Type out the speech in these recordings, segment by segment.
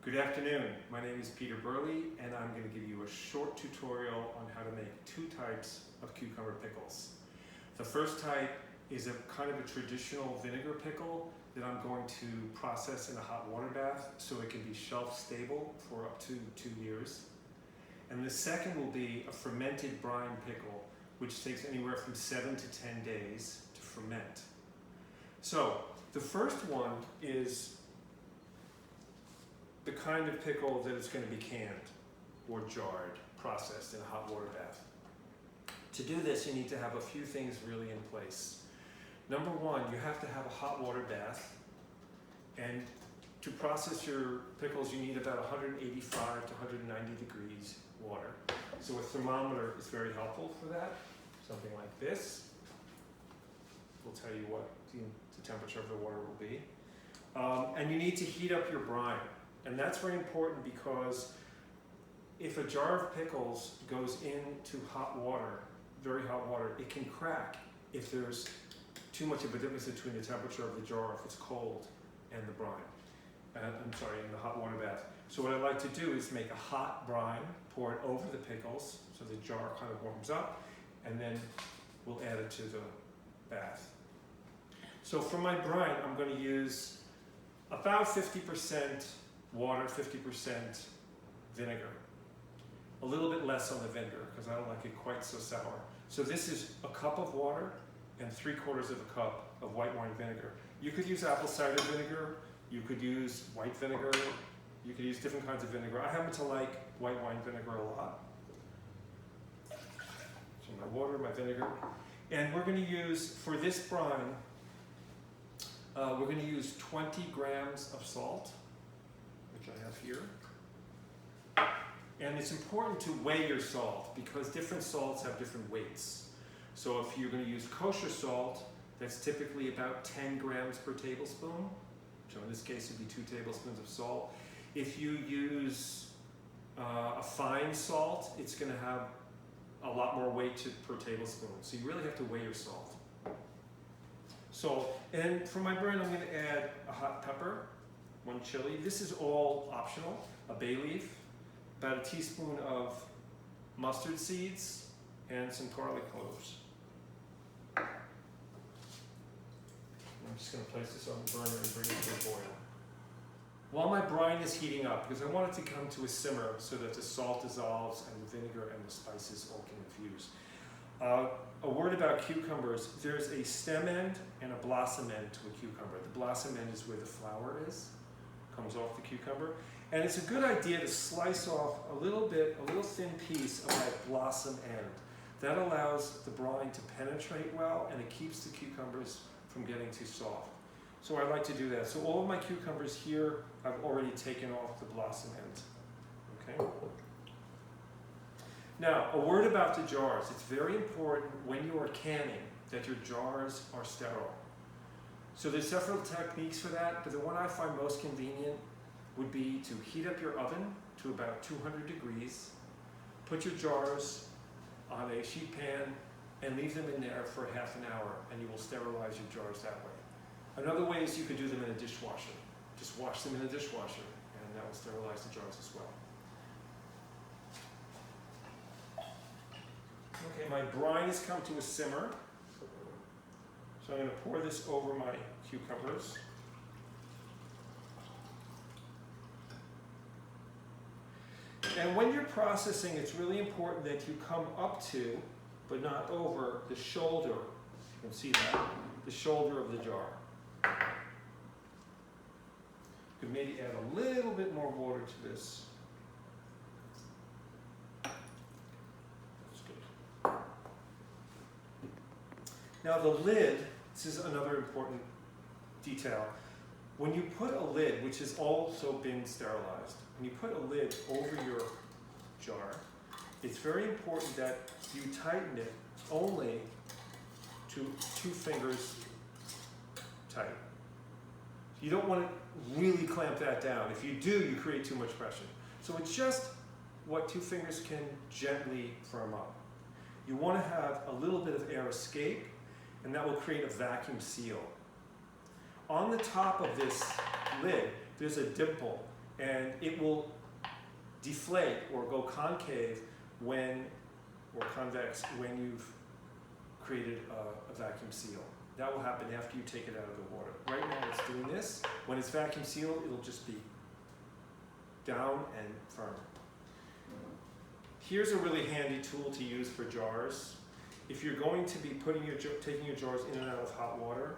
Good afternoon, my name is Peter Berley and I'm going to give you a short tutorial on how to make two types of cucumber pickles. The first type is a kind of a traditional vinegar pickle that I'm going to process in a hot water bath so it can be shelf stable for up to 2 years. And the second will be a fermented brine pickle, which takes anywhere from 7 to 10 days to ferment. So the first one is the kind of pickle that is going to be canned or jarred, processed in a hot water bath. To do this, you need to have a few things really in place. Number one, you have to have a hot water bath, and to process your pickles you need about 185 to 190 degrees water. So a thermometer is very helpful for that. Something like this will tell you what the temperature of the water will be. And you need to heat up your brine. And that's very important because if a jar of pickles goes into hot water, very hot water, it can crack if there's too much of a difference between the temperature of the jar if it's cold and the brine. In the hot water bath. So what I like to do is make a hot brine, pour it over the pickles so the jar kind of warms up, and then we'll add it to the bath. So for my brine, I'm going to use about 50% water, 50% vinegar. A little bit less on the vinegar because I don't like it quite so sour. So this is a cup of water and 3/4 of a cup of white wine vinegar. You could use apple cider vinegar, you could use white vinegar, you could use different kinds of vinegar. I happen to like white wine vinegar a lot. So my water, my vinegar. And we're going to use, for this brine, we're going to use 20 grams of salt, which I have here. And it's important to weigh your salt because different salts have different weights. So if you're going to use kosher salt, that's typically about 10 grams per tablespoon. So in this case, it would be 2 tablespoons of salt. If you use a fine salt, it's going to have a lot more weight per tablespoon. So you really have to weigh your salt. So, and for my brine, I'm going to add a hot pepper, 1 chili. This is all optional. A bay leaf, about a teaspoon of mustard seeds, and some garlic cloves. I'm just going to place this on the burner and bring it to a boil. While my brine is heating up, because I want it to come to a simmer so that the salt dissolves and the vinegar and the spices all can infuse. A word about cucumbers. There's a stem end and a blossom end to a cucumber. The blossom end is where the flower is, comes off the cucumber. And it's a good idea to slice off a little thin piece of that blossom end. That allows the brine to penetrate well and it keeps the cucumbers from getting too soft. So I like to do that. So all of my cucumbers here, I've already taken off the blossom end. Okay? Now, a word about the jars. It's very important when you are canning that your jars are sterile. So there's several techniques for that, but the one I find most convenient would be to heat up your oven to about 200 degrees, put your jars on a sheet pan, and leave them in there for half an hour, and you will sterilize your jars that way. Another way is you could do them in a dishwasher. Just wash them in a dishwasher, and that will sterilize the jars as well. Okay, my brine has come to a simmer. So I'm going to pour this over my cucumbers. And when you're processing, it's really important that you come up to, but not over, the shoulder. You can see that, the shoulder of the jar. You could maybe add a little bit more water to this. Now the lid, this is another important detail. When you put a lid, which has also been sterilized, when you put a lid over your jar, it's very important that you tighten it only to 2 fingers tight. You don't want to really clamp that down. If you do, you create too much pressure. So it's just what 2 fingers can gently firm up. You want to have a little bit of air escape, and that will create a vacuum seal. On the top of this lid, there's a dimple, and it will deflate or go concave or convex when you've created a vacuum seal. That will happen after you take it out of the water. Right now it's doing this. When it's vacuum sealed, it'll just be down and firm. Here's a really handy tool to use for jars. If you're going to be taking your jars in and out of hot water,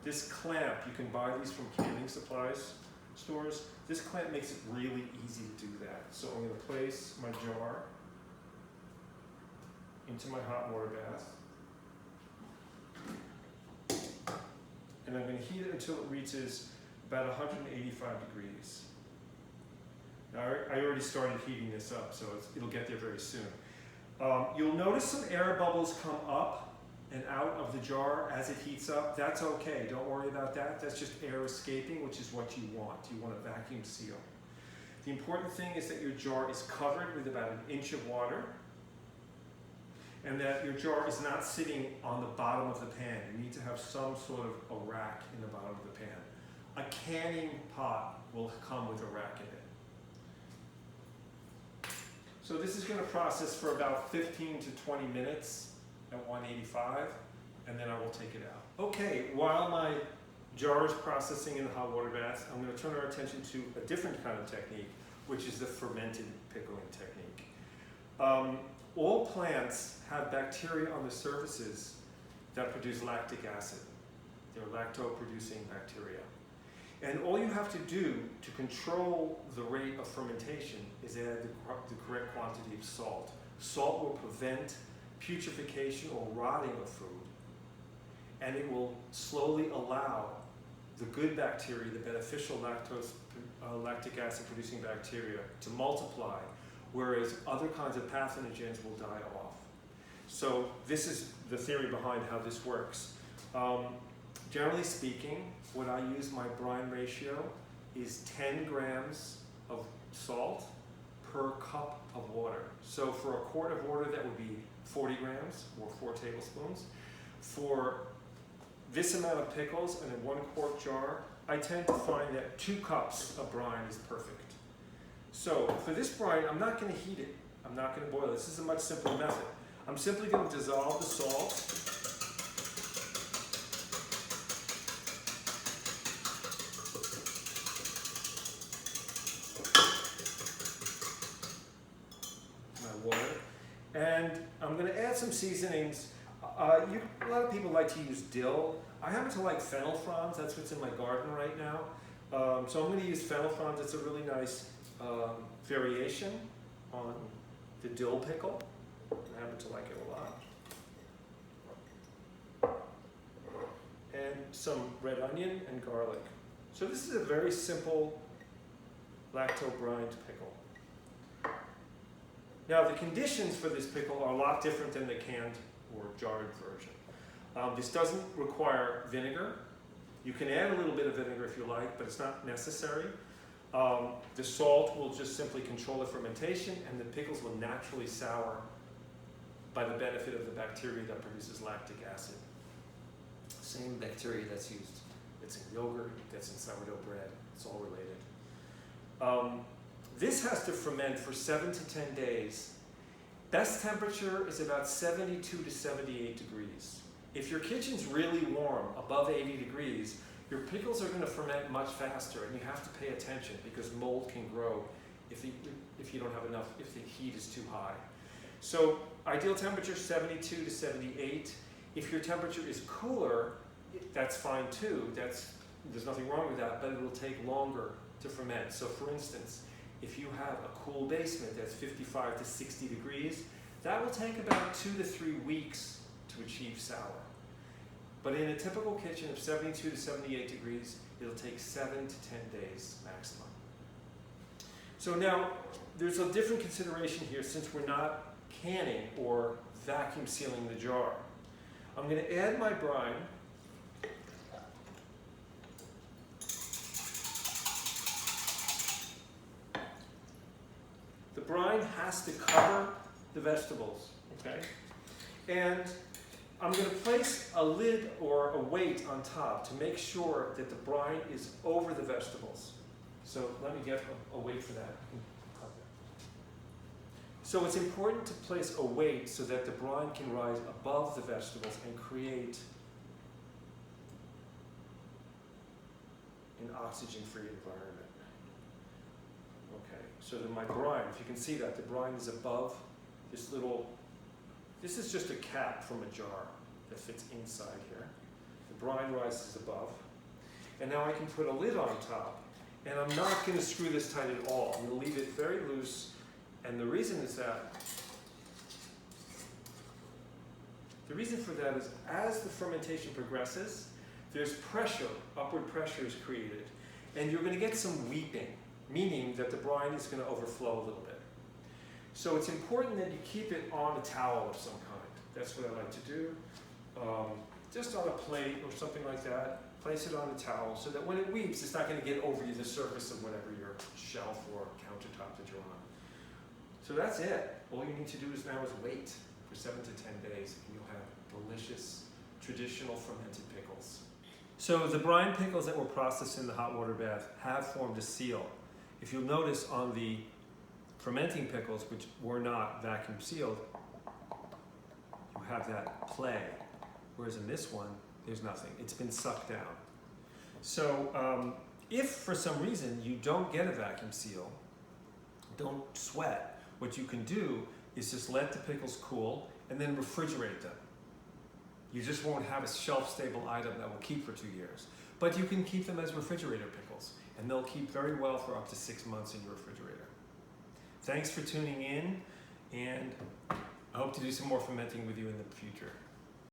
this clamp, you can buy these from canning supplies stores. This clamp makes it really easy to do that. So I'm going to place my jar into my hot water bath. And I'm going to heat it until it reaches about 185 degrees. Now, I already started heating this up, so it'll get there very soon. You'll notice some air bubbles come up and out of the jar as it heats up. That's okay, don't worry about that. That's just air escaping, which is what you want. You want a vacuum seal. The important thing is that your jar is covered with about 1 inch of water, and that your jar is not sitting on the bottom of the pan. You need to have some sort of a rack in the bottom of the pan. A canning pot will come with a rack in it. So this is going to process for about 15 to 20 minutes at 185, and then I will take it out. Okay, while my jar is processing in the hot water bath, I'm going to turn our attention to a different kind of technique, which is the fermented pickling technique. All plants have bacteria on the surfaces that produce lactic acid. They're lacto-producing bacteria. And all you have to do to control the rate of fermentation is add the correct quantity of salt. Salt will prevent putrefaction or rotting of food, and it will slowly allow the good bacteria, the beneficial lactic acid producing bacteria, to multiply, whereas other kinds of pathogens will die off. So this is the theory behind how this works. Generally speaking, what I use my brine ratio is 10 grams of salt per cup of water. So for a quart of water, that would be 40 grams or 4 tablespoons. For this amount of pickles in a 1 quart jar, I tend to find that 2 cups of brine is perfect. So for this brine, I'm not going to heat it. I'm not going to boil it. This is a much simpler method. I'm simply going to dissolve the salt. And I'm going to add some seasonings. A lot of people like to use dill. I happen to like fennel fronds. That's what's in my garden right now. So I'm going to use fennel fronds. It's a really nice variation on the dill pickle. I happen to like it a lot. And some red onion and garlic. So this is a very simple lacto-brined pickle. Now, the conditions for this pickle are a lot different than the canned or jarred version. This doesn't require vinegar. You can add a little bit of vinegar if you like, but it's not necessary. The salt will just simply control the fermentation, and the pickles will naturally sour by the benefit of the bacteria that produces lactic acid. Same bacteria that's used. It's in yogurt, that's in sourdough bread. It's all related. This has to ferment for 7 to 10 days. Best temperature is about 72 to 78 degrees. If your kitchen's really warm, above 80 degrees, your pickles are going to ferment much faster, and you have to pay attention because mold can grow if you don't have enough, if the heat is too high. So ideal temperature 72 to 78. If your temperature is cooler, that's fine too. There's nothing wrong with that, but it will take longer to ferment. So for instance, if you have a cool basement that's 55 to 60 degrees, that will take about 2 to 3 weeks to achieve sour. But in a typical kitchen of 72 to 78 degrees, it'll take 7 to 10 days maximum. So now, there's a different consideration here since we're not canning or vacuum sealing the jar. I'm going to add my brine. The brine has to cover the vegetables, okay? And I'm going to place a lid or a weight on top to make sure that the brine is over the vegetables. So let me get a weight for that. So it's important to place a weight so that the brine can rise above the vegetables and create an oxygen-free environment. Okay, so then my brine, if you can see that, the brine is above this little, this is just a cap from a jar that fits inside here. The brine rises above. And now I can put a lid on top, and I'm not going to screw this tight at all. I'm going to leave it very loose, and the reason is that, the reason for that is as the fermentation progresses, there's pressure, upward pressure is created, and you're going to get some weeping, meaning that the brine is going to overflow a little bit. So it's important that you keep it on a towel of some kind. That's what I like to do. Just on a plate or something like that. Place it on a towel so that when it weeps, it's not going to get over the surface of whatever your shelf or countertop that you're on. So that's it. All you need to do is now is wait for 7 to 10 days, and you'll have delicious, traditional fermented pickles. So the brine pickles that were processed in the hot water bath have formed a seal. If you'll notice on the fermenting pickles, which were not vacuum sealed, you have that play. Whereas in this one, there's nothing. It's been sucked down. So if for some reason you don't get a vacuum seal, don't sweat. What you can do is just let the pickles cool and then refrigerate them. You just won't have a shelf-stable item that will keep for 2 years. But you can keep them as refrigerator pickles, and they'll keep very well for up to 6 months in your refrigerator. Thanks for tuning in, and I hope to do some more fermenting with you in the future.